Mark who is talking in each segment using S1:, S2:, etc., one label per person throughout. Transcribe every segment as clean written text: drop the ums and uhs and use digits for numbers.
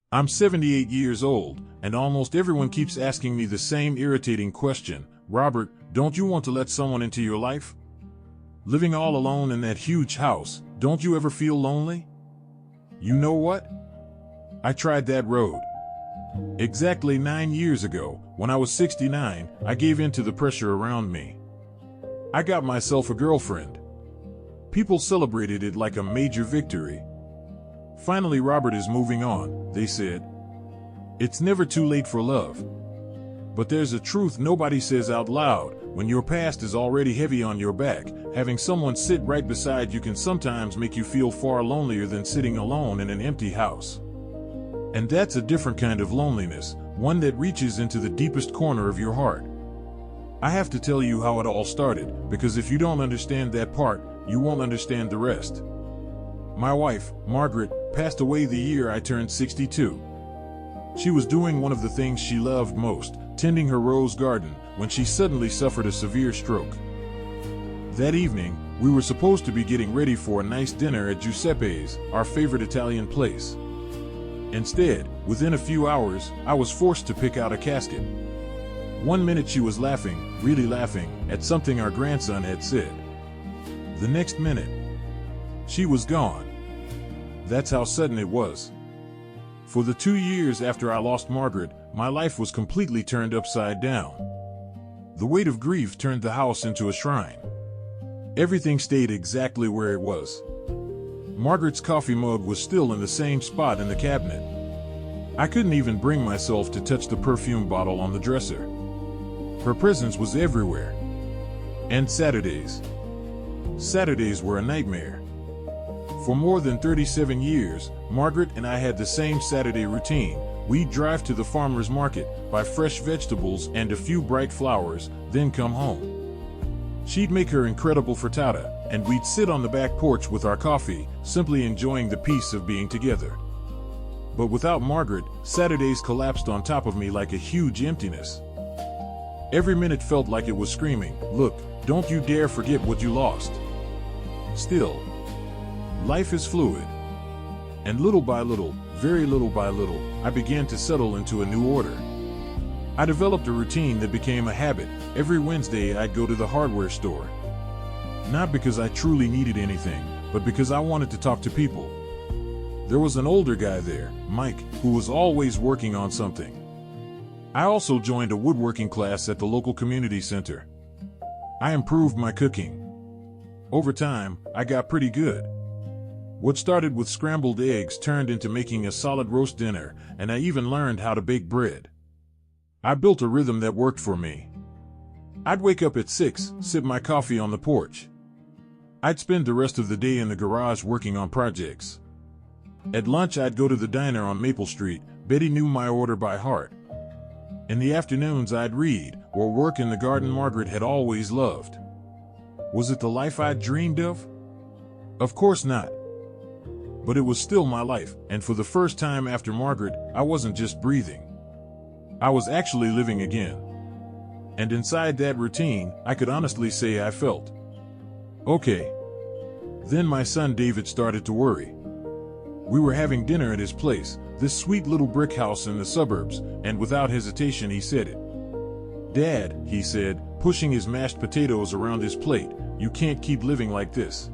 S1: I'm 78 years old, and almost everyone keeps asking me the same irritating question. Robert, don't you want to let someone into your life? Living all alone in that huge house, don't you ever feel lonely? You know what? I tried that road. Exactly 9 years ago, when I was 69, I gave in to the pressure around me. I got myself a girlfriend. People celebrated it like a major victory. Finally, Robert is moving on, they said. It's never too late for love. But there's a truth nobody says out loud. When your past is already heavy on your back, having someone sit right beside you can sometimes make you feel far lonelier than sitting alone in an empty house. And that's a different kind of loneliness, one that reaches into the deepest corner of your heart. I have to tell you how it all started, because if you don't understand that part, you won't understand the rest. My wife, Margaret, passed away the year I turned 62. She was doing one of the things she loved most, tending her rose garden, when she suddenly suffered a severe stroke. That evening, we were supposed to be getting ready for a nice dinner at Giuseppe's, our favorite Italian place. Instead, within a few hours, I was forced to pick out a casket. One minute she was laughing, really laughing, at something our grandson had said. The next minute, she was gone. That's how sudden it was. For the 2 years after I lost Margaret, my life was completely turned upside down. The weight of grief turned the house into a shrine. Everything stayed exactly where it was. Margaret's coffee mug was still in the same spot in the cabinet. I couldn't even bring myself to touch the perfume bottle on the dresser. Her presence was everywhere. And Saturdays. Saturdays were a nightmare. For more than 37 years, Margaret and I had the same Saturday routine. We'd drive to the farmer's market, buy fresh vegetables and a few bright flowers, then come home. She'd make her incredible frittata, and we'd sit on the back porch with our coffee, simply enjoying the peace of being together. But without Margaret, Saturdays collapsed on top of me like a huge emptiness. Every minute felt like it was screaming, "Look, don't you dare forget what you lost." Still, life is fluid. And little by little, very little by little, I began to settle into a new order. I developed a routine that became a habit. Every Wednesday I'd go to the hardware store. Not because I truly needed anything, but because I wanted to talk to people. There was an older guy there, Mike, who was always working on something. I also joined a woodworking class at the local community center. I improved my cooking. Over time, I got pretty good. What started with scrambled eggs turned into making a solid roast dinner, and I even learned how to bake bread. I built a rhythm that worked for me. I'd wake up at 6, sip my coffee on the porch. I'd spend the rest of the day in the garage working on projects. At lunch, I'd go to the diner on Maple Street. Betty knew my order by heart. In the afternoons, I'd read or work in the garden Margaret had always loved. Was it the life I'd dreamed of? Of course not. But it was still my life, and for the first time after Margaret, I wasn't just breathing. I was actually living again. And inside that routine, I could honestly say I felt okay. Then my son David started to worry. We were having dinner at his place, this sweet little brick house in the suburbs, and without hesitation he said it. "Dad," he said, pushing his mashed potatoes around his plate, "you can't keep living like this."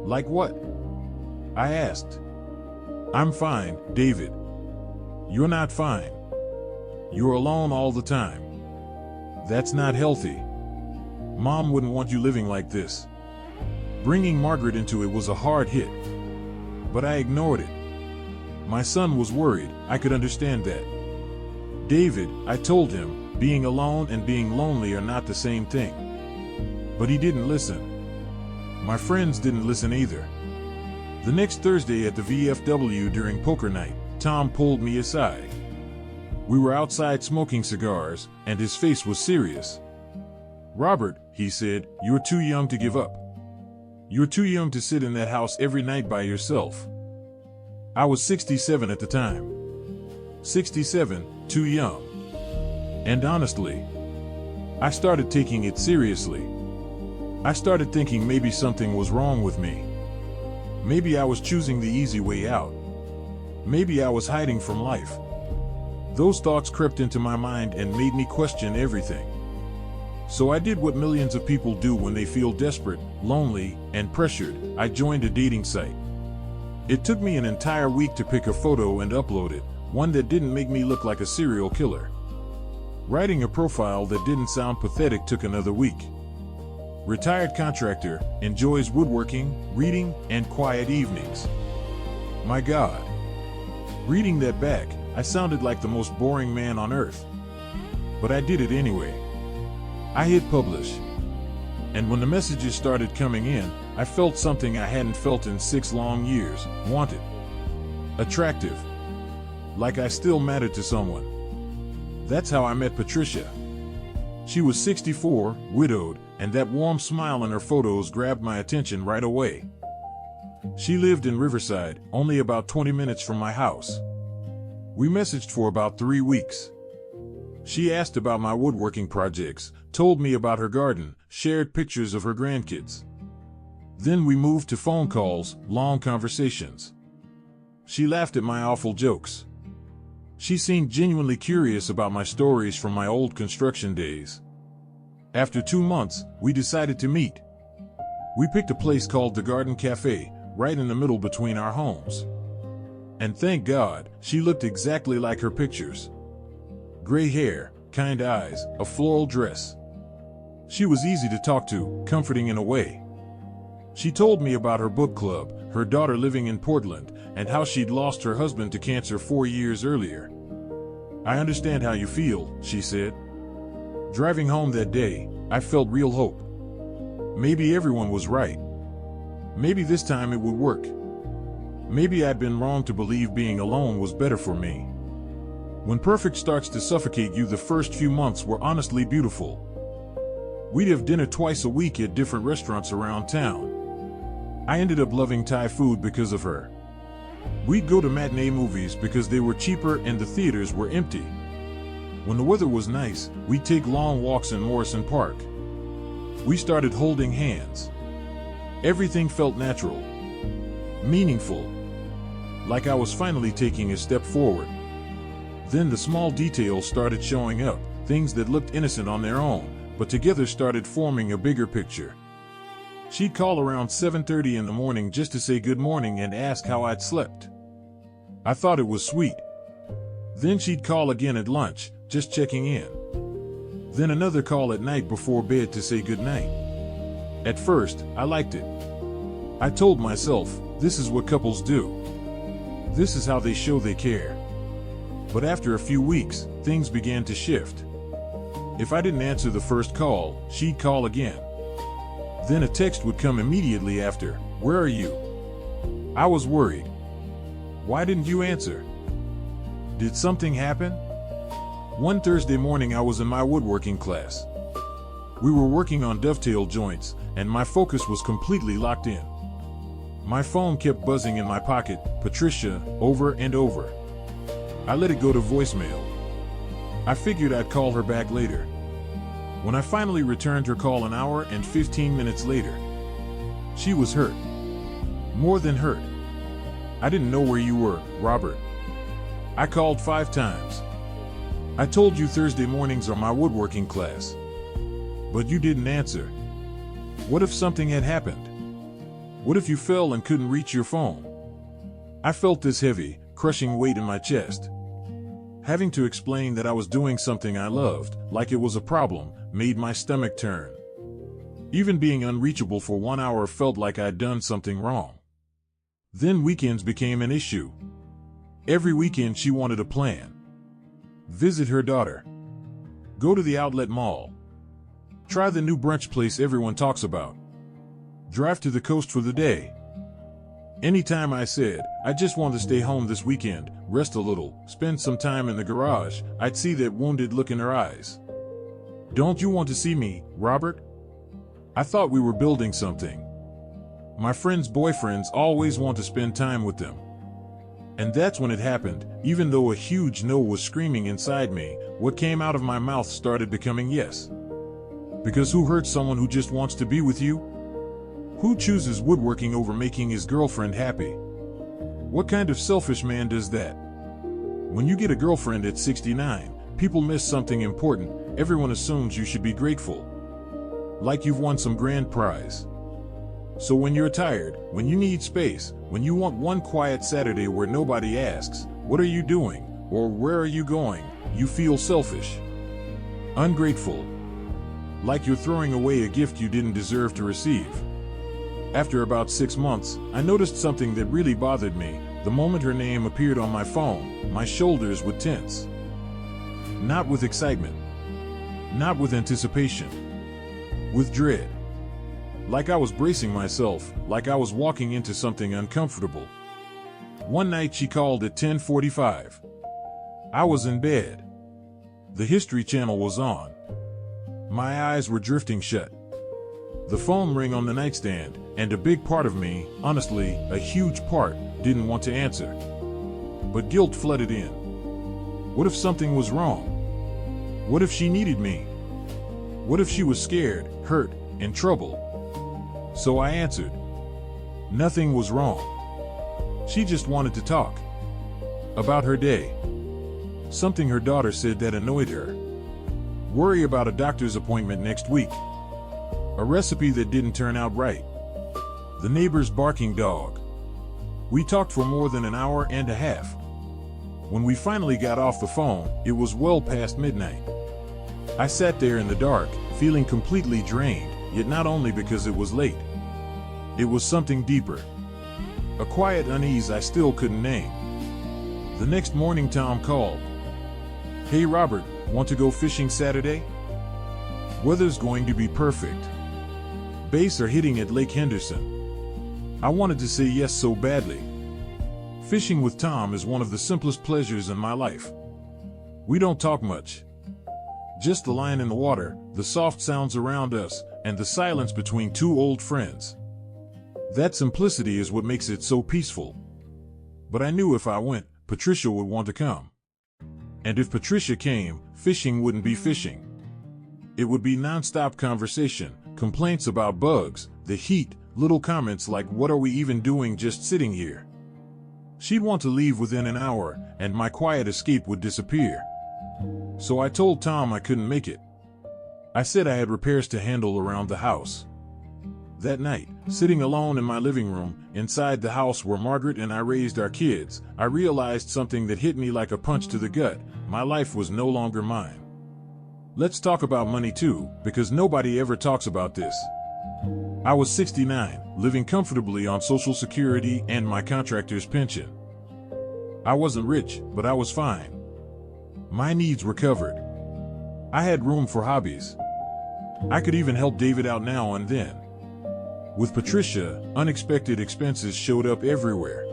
S1: "Like what?" I asked. "I'm fine, David." "You're not fine. You're alone all the time. That's not healthy. Mom wouldn't want you living like this." Bringing Margaret into it was a hard hit. But I ignored it. My son was worried. I could understand that. "David," I told him, "being alone and being lonely are not the same thing." But he didn't listen. My friends didn't listen either. The next Thursday at the VFW during poker night, Tom pulled me aside. We were outside smoking cigars, and his face was serious. "Robert," he said, "you're too young to give up. You're too young to sit in that house every night by yourself." I was 67 at the time. 67, too young. And honestly, I started taking it seriously. I started thinking maybe something was wrong with me. Maybe I was choosing the easy way out. Maybe I was hiding from life. Those thoughts crept into my mind and made me question everything. So I did what millions of people do when they feel desperate, lonely, and pressured. I joined a dating site. It took me an entire week to pick a photo and upload it, one that didn't make me look like a serial killer. Writing a profile that didn't sound pathetic took another week. Retired contractor, enjoys woodworking, reading, and quiet evenings. My God. Reading that back, I sounded like the most boring man on earth. But I did it anyway. I hit publish. And when the messages started coming in, I felt something I hadn't felt in 6 long years. Wanted. Attractive. Like I still mattered to someone. That's how I met Patricia. She was 64, widowed, and that warm smile in her photos grabbed my attention right away. She lived in Riverside, only about 20 minutes from my house. We messaged for about 3 weeks. She asked about my woodworking projects, told me about her garden, shared pictures of her grandkids. Then we moved to phone calls, long conversations. She laughed at my awful jokes. She seemed genuinely curious about my stories from my old construction days. After 2 months, we decided to meet. We picked a place called the Garden Cafe, right in the middle between our homes. And thank God, she looked exactly like her pictures. Gray hair, kind eyes, a floral dress. She was easy to talk to, comforting in a way. She told me about her book club, her daughter living in Portland, and how she'd lost her husband to cancer 4 years earlier. I understand how you feel, she said. Driving home that day, I felt real hope. Maybe everyone was right. Maybe this time it would work. Maybe I'd been wrong to believe being alone was better for me. When perfect starts to suffocate you, the first few months were honestly beautiful. We'd have dinner twice a week at different restaurants around town. I ended up loving Thai food because of her. We'd go to matinee movies because they were cheaper and the theaters were empty. When the weather was nice, we'd take long walks in Morrison Park. We started holding hands. Everything felt natural, meaningful, like I was finally taking a step forward. Then the small details started showing up, things that looked innocent on their own, but together started forming a bigger picture. She'd call around 7:30 in the morning just to say good morning and ask how I'd slept. I thought it was sweet. Then she'd call again at lunch, just checking in. Then another call at night before bed to say good night. At first, I liked it. I told myself, this is what couples do. This is how they show they care. But after a few weeks, things began to shift. If I didn't answer the first call, she'd call again. Then a text would come immediately after, "Where are you?" I was worried. "Why didn't you answer? Did something happen?" One Thursday morning I was in my woodworking class. We were working on dovetail joints, and my focus was completely locked in. My phone kept buzzing in my pocket, Patricia, over and over. I let it go to voicemail. I figured I'd call her back later. When I finally returned her call an hour and 15 minutes later, she was hurt. More than hurt. "I didn't know where you were, Robert. I called 5 times. I told you Thursday mornings are my woodworking class. But you didn't answer. What if something had happened? What if you fell and couldn't reach your phone?" I felt this heavy, crushing weight in my chest. Having to explain that I was doing something I loved, like it was a problem, made my stomach turn. Even being unreachable for 1 hour felt like I'd done something wrong. Then weekends became an issue. Every weekend she wanted a plan. Visit her daughter. Go to the outlet mall. Try the new brunch place everyone talks about. Drive to the coast for the day. Anytime I said, "I just want to stay home this weekend, rest a little, spend some time in the garage," I'd see that wounded look in her eyes. "Don't you want to see me, Robert? I thought we were building something. My friends' boyfriends always want to spend time with them." And that's when it happened. Even though a huge no was screaming inside me, what came out of my mouth started becoming yes. Because who hurts someone who just wants to be with you? Who chooses woodworking over making his girlfriend happy? What kind of selfish man does that? When you get a girlfriend at 69, people miss something important. Everyone assumes you should be grateful. Like you've won some grand prize. So when you're tired, when you need space, when you want one quiet Saturday where nobody asks, "What are you doing?" or "Where are you going?" you feel selfish. Ungrateful. Like you're throwing away a gift you didn't deserve to receive. After about 6 months, I noticed something that really bothered me. The moment her name appeared on my phone, my shoulders would tense. Not with excitement. Not with anticipation. With dread. Like I was bracing myself, like I was walking into something uncomfortable. One night she called at 10:45. I was in bed. The History Channel was on. My eyes were drifting shut. The phone rang on the nightstand, and a big part of me, honestly, a huge part, didn't want to answer. But guilt flooded in. What if something was wrong? What if she needed me? What if she was scared, hurt, in trouble? So I answered. Nothing was wrong. She just wanted to talk. About her day. Something her daughter said that annoyed her. Worry about a doctor's appointment next week. A recipe that didn't turn out right. The neighbor's barking dog. We talked for more than an hour and a half. When we finally got off the phone, it was well past midnight. I sat there in the dark, feeling completely drained, yet not only because it was late. It was something deeper. A quiet unease I still couldn't name. The next morning Tom called. "Hey Robert, want to go fishing Saturday? Weather's going to be perfect. Bass are hitting at Lake Henderson." I wanted to say yes so badly. Fishing with Tom is one of the simplest pleasures in my life. We don't talk much. Just the line in the water, the soft sounds around us, and the silence between two old friends. That simplicity is what makes it so peaceful. But I knew if I went, Patricia would want to come. And if Patricia came, fishing wouldn't be fishing. It would be non-stop conversation, complaints about bugs, the heat, little comments like "What are we even doing just sitting here?" She'd want to leave within an hour, and my quiet escape would disappear. So I told Tom I couldn't make it. I said I had repairs to handle around the house. That night, sitting alone in my living room, inside the house where Margaret and I raised our kids, I realized something that hit me like a punch to the gut. My life was no longer mine. Let's talk about money too, because nobody ever talks about this. I was 69, living comfortably on Social Security and my contractor's pension. I wasn't rich, but I was fine. My needs were covered. I had room for hobbies. I could even help David out now and then. With Patricia, unexpected expenses showed up everywhere.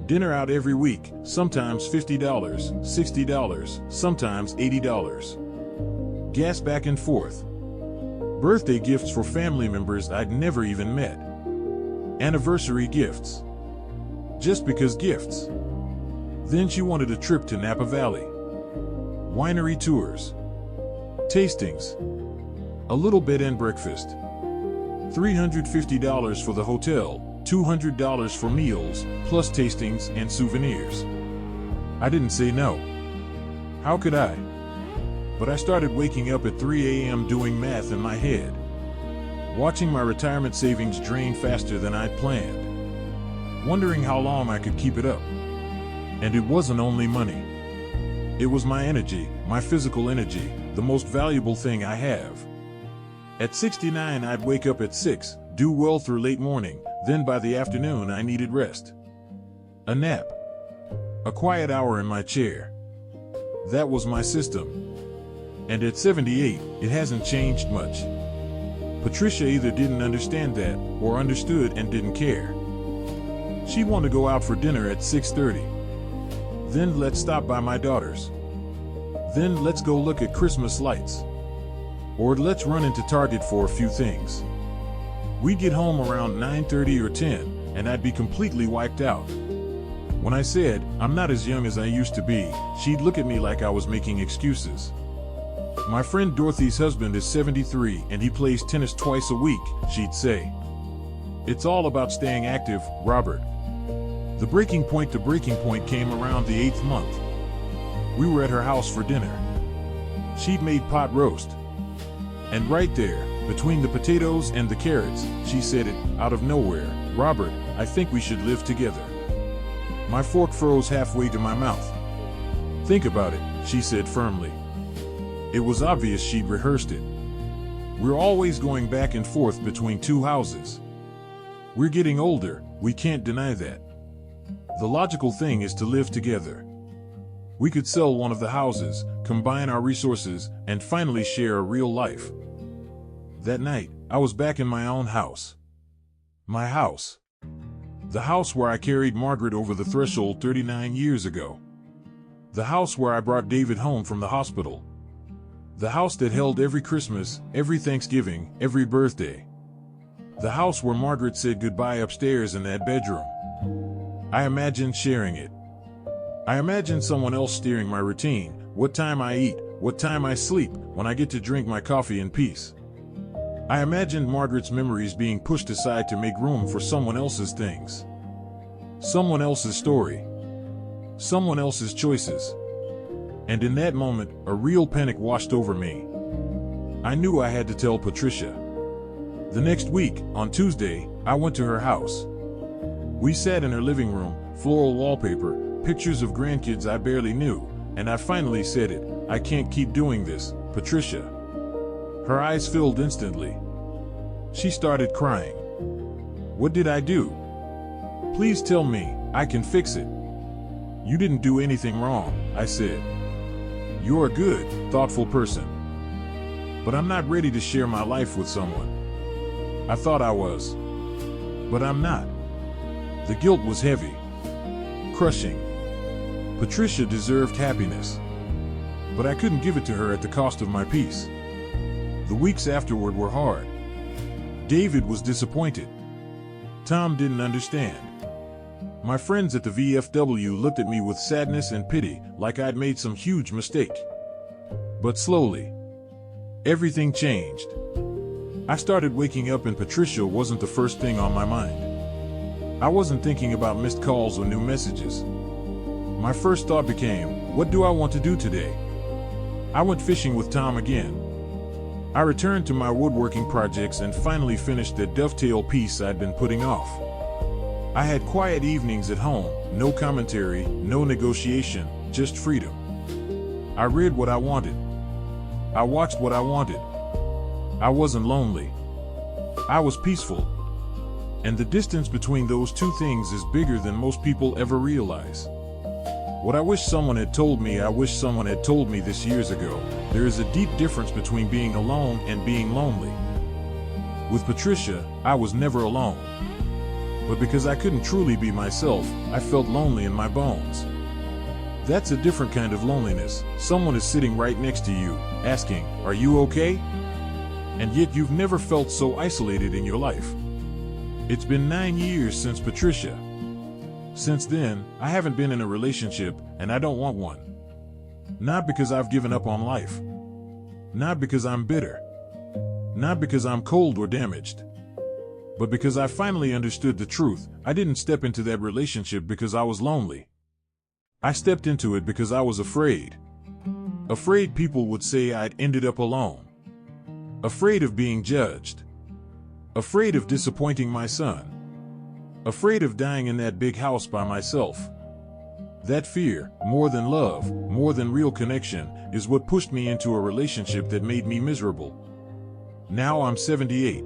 S1: Dinner out every week, sometimes $50, $60, sometimes $80. Gas back and forth. Birthday gifts for family members I'd never even met. Anniversary gifts. Just because gifts. Then she wanted a trip to Napa Valley. Winery tours. Tastings. A little bed and breakfast. $350 for the hotel, $200 for meals, plus tastings and souvenirs. I didn't say no. How could I? But I started waking up at 3 a.m. doing math in my head. Watching my retirement savings drain faster than I'd planned. Wondering how long I could keep it up. And it wasn't only money. It was my energy, my physical energy, the most valuable thing I have. At 69, I'd wake up at 6, do well through late morning, then by the afternoon I needed rest. A nap. A quiet hour in my chair. That was my system. And at 78, it hasn't changed much. Patricia either didn't understand that, or understood and didn't care. She'd want to go out for dinner at 6:30. Then let's stop by my daughter's. Then let's go look at Christmas lights. Or let's run into Target for a few things. We'd get home around 9:30 or 10, and I'd be completely wiped out. When I said, "I'm not as young as I used to be," she'd look at me like I was making excuses. "My friend Dorothy's husband is 73 and he plays tennis twice a week," she'd say. "It's all about staying active, Robert." The breaking point came around the 8th month. We were at her house for dinner. She'd made pot roast. And right there, between the potatoes and the carrots, she said it, out of nowhere, "Robert, I think we should live together." My fork froze halfway to my mouth. "Think about it," she said firmly. It was obvious she'd rehearsed it. We're always going back and forth between two houses. We're getting older, we can't deny that. The logical thing is to live together. We could sell one of the houses, combine our resources, and finally share a real life. That night, I was back in my own house. My house. The house where I carried Margaret over the threshold 39 years ago. The house where I brought David home from the hospital. The house that held every Christmas, every Thanksgiving, every birthday. The house where Margaret said goodbye upstairs in that bedroom. I imagined sharing it. I imagined someone else steering my routine, what time I eat, what time I sleep, when I get to drink my coffee in peace. I imagined Margaret's memories being pushed aside to make room for someone else's things. Someone else's story. Someone else's choices. And in that moment, a real panic washed over me. I knew I had to tell Patricia. The next week, on Tuesday, I went to her house. We sat in her living room, floral wallpaper, pictures of grandkids I barely knew, and I finally said it, "I can't keep doing this, Patricia." Her eyes filled instantly. She started crying. "What did I do? Please tell me, I can fix it." "You didn't do anything wrong," I said. "You're a good, thoughtful person. But I'm not ready to share my life with someone. I thought I was. But I'm not." The guilt was heavy. Crushing. Patricia deserved happiness. But I couldn't give it to her at the cost of my peace. The weeks afterward were hard. David was disappointed. Tom didn't understand. My friends at the VFW looked at me with sadness and pity, like I'd made some huge mistake. But slowly, everything changed. I started waking up and Patricia wasn't the first thing on my mind. I wasn't thinking about missed calls or new messages. My first thought became, what do I want to do today? I went fishing with Tom again. I returned to my woodworking projects and finally finished that dovetail piece I'd been putting off. I had quiet evenings at home, no commentary, no negotiation, just freedom. I read what I wanted. I watched what I wanted. I wasn't lonely. I was peaceful. And the distance between those two things is bigger than most people ever realize. What I wish someone had told me, I wish someone had told me this years ago. There is a deep difference between being alone and being lonely. With Patricia, I was never alone. But because I couldn't truly be myself, I felt lonely in my bones. That's a different kind of loneliness. Someone is sitting right next to you, asking, "Are you okay?" And yet you've never felt so isolated in your life. It's been 9 years since Patricia. Since then, I haven't been in a relationship, and I don't want one. Not because I've given up on life. Not because I'm bitter. Not because I'm cold or damaged. But because I finally understood the truth. I didn't step into that relationship because I was lonely. I stepped into it because I was afraid. Afraid people would say I'd ended up alone. Afraid of being judged. Afraid of disappointing my son. Afraid of dying in that big house by myself. That fear, more than love, more than real connection, is what pushed me into a relationship that made me miserable. Now I'm 78.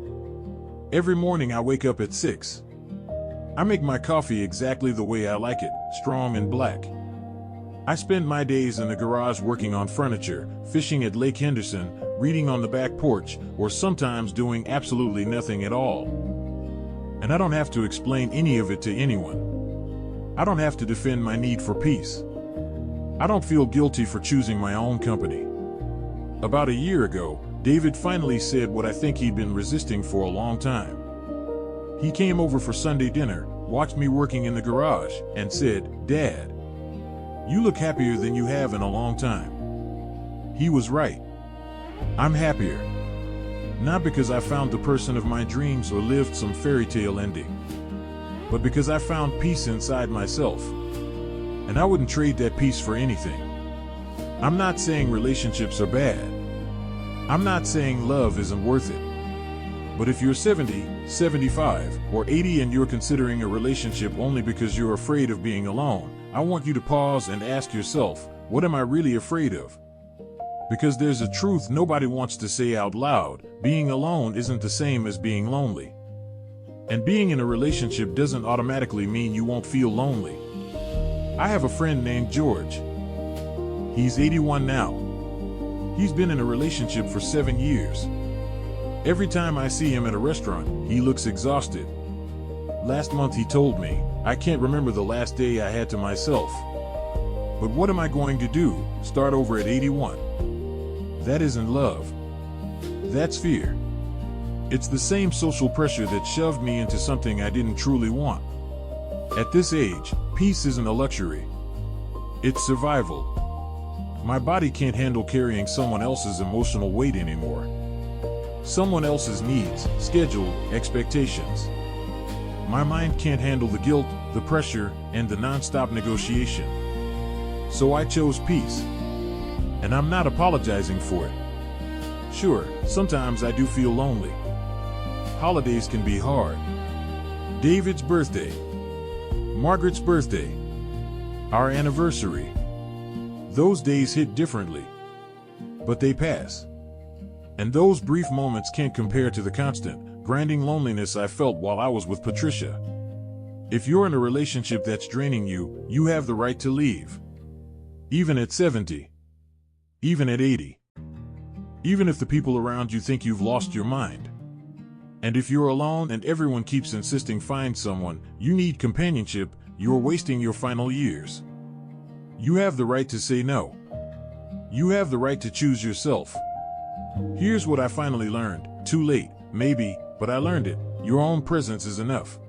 S1: Every morning I wake up at 6. I make my coffee exactly the way I like it, strong and black. I spend my days in the garage working on furniture, fishing at Lake Henderson, reading on the back porch, or sometimes doing absolutely nothing at all. And I don't have to explain any of it to anyone. I don't have to defend my need for peace. I don't feel guilty for choosing my own company. About a year ago, David finally said what I think he'd been resisting for a long time. He came over for Sunday dinner, watched me working in the garage, and said, "Dad, you look happier than you have in a long time." He was right. I'm happier. Not because I found the person of my dreams or lived some fairy tale ending. but because I found peace inside myself. And I wouldn't trade that peace for anything. I'm not saying relationships are bad. I'm not saying love isn't worth it. But if you're 70, 75, or 80 and you're considering a relationship only because you're afraid of being alone, I want you to pause and ask yourself, what am I really afraid of? Because there's a truth nobody wants to say out loud: being alone isn't the same as being lonely. And being in a relationship doesn't automatically mean you won't feel lonely. I have a friend named George. He's 81 now. He's been in a relationship for 7 years. Every time I see him at a restaurant, he looks exhausted. Last month he told me, "I can't remember the last day I had to myself." But what am I going to do? Start over at 81? That isn't love. That's fear. It's the same social pressure that shoved me into something I didn't truly want. At this age, peace isn't a luxury. It's survival. My body can't handle carrying someone else's emotional weight anymore. Someone else's needs, schedule, expectations. My mind can't handle the guilt, the pressure, and the non-stop negotiation. So I chose peace. And I'm not apologizing for it. Sure, sometimes I do feel lonely. Holidays can be hard. David's birthday. Margaret's birthday. Our anniversary. Those days hit differently. But they pass. And those brief moments can't compare to the constant, grinding loneliness I felt while I was with Patricia. If you're in a relationship that's draining you, you have the right to leave. Even at 70. Even at 80. Even if the people around you think you've lost your mind. And if you're alone and everyone keeps insisting find someone, you need companionship, you're wasting your final years. You have the right to say no. You have the right to choose yourself. Here's what I finally learned. Too late, maybe, but I learned it. Your own presence is enough.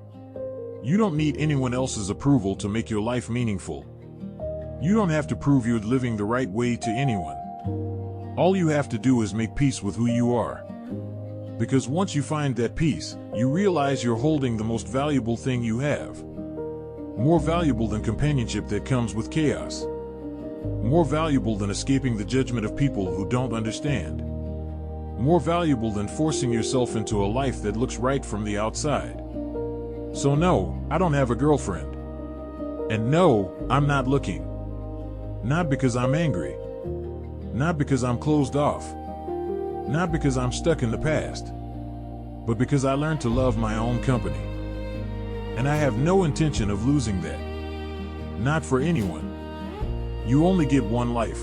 S1: You don't need anyone else's approval to make your life meaningful. You don't have to prove you're living the right way to anyone. All you have to do is make peace with who you are. Because once you find that peace, you realize you're holding the most valuable thing you have. More valuable than companionship that comes with chaos. More valuable than escaping the judgment of people who don't understand. More valuable than forcing yourself into a life that looks right from the outside. So no, I don't have a girlfriend. And no, I'm not looking. Not because I'm angry. Not because I'm closed off. Not because I'm stuck in the past. But because I learned to love my own company. And I have no intention of losing that. Not for anyone. You only get one life.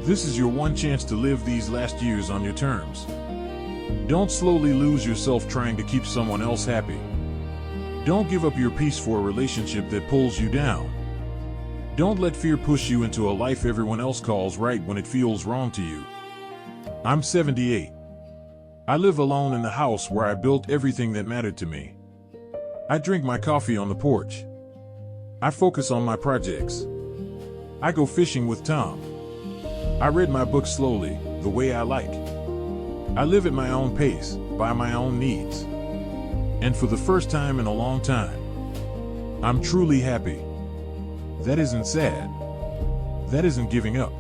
S1: This is your one chance to live these last years on your terms. Don't slowly lose yourself trying to keep someone else happy. Don't give up your peace for a relationship that pulls you down. Don't let fear push you into a life everyone else calls right when it feels wrong to you. I'm 78. I live alone in the house where I built everything that mattered to me. I drink my coffee on the porch. I focus on my projects. I go fishing with Tom. I read my book slowly, the way I like. I live at my own pace, by my own needs. And for the first time in a long time, I'm truly happy. That isn't sad. That isn't giving up.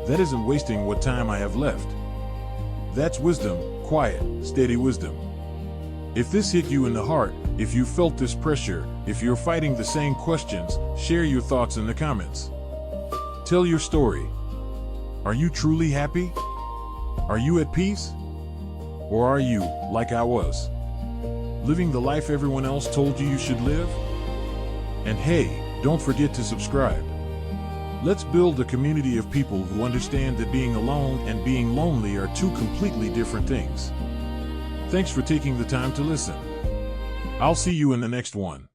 S1: That isn't wasting what time I have left. That's wisdom, quiet, steady wisdom. If this hit you in the heart, if you felt this pressure, if you're fighting the same questions, share your thoughts in the comments. Tell your story. Are you truly happy? Are you at peace? Or are you, like I was, living the life everyone else told you should live? And hey, don't forget to subscribe. Let's build a community of people who understand that being alone and being lonely are two completely different things. Thanks for taking the time to listen. I'll see you in the next one.